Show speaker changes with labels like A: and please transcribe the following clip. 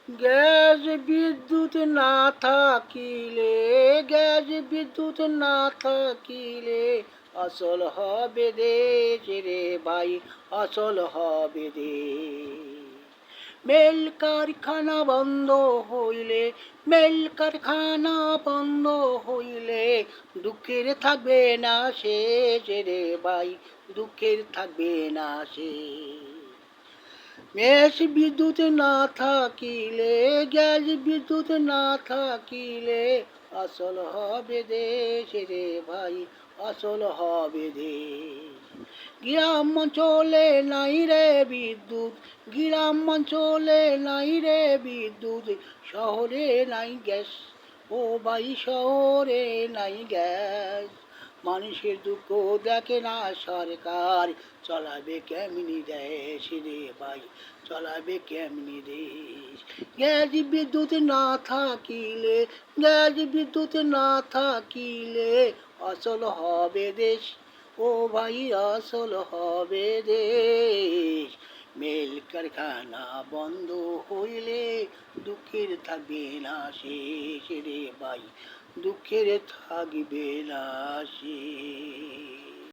A: Gas বিদ্যুৎ না থাকিলে, গ্যাস বিদ্যুৎ না থাকিলে আসল হবে দেশ রে ভাই, আসল হবে দেশ। মেল কারখানা বন্ধ হইলে, মেল কারখানা বন্ধ হইলে দুঃখের থাকবে না শেষ রে ভাই, দুঃখের থাকবে না শেষ। গ্যাস বিদ্যুৎ না থাকিলে, গ্যাস বিদ্যুৎ না থাকিলে আসল হবে দেশ রে ভাই, আসল হবে দেশ। গ্রাম অঞ্চলে নাই রে বিদ্যুৎ, গ্রাম অঞ্চলে নাই রে বিদ্যুৎ, শহরে নাই গ্যাস ও ভাই, শহরে নাই গ্যাস। মানুষের দুঃখ দেখে না সরকার, চলাবে কেমনি দেশ রে ভাই, চলাবে কেমনি দেশ। গ্যাস বিদ্যুৎ না থাকিলে, গ্যাস বিদ্যুৎ না থাকিলে আসল হবে দেশ ও ভাই, আসল হবে দেশ। মেল কারখানা বন্ধ হইলে দুঃখের থাকবে না শেষ রে ভাই, দুঃখের থাকবে না শেষ।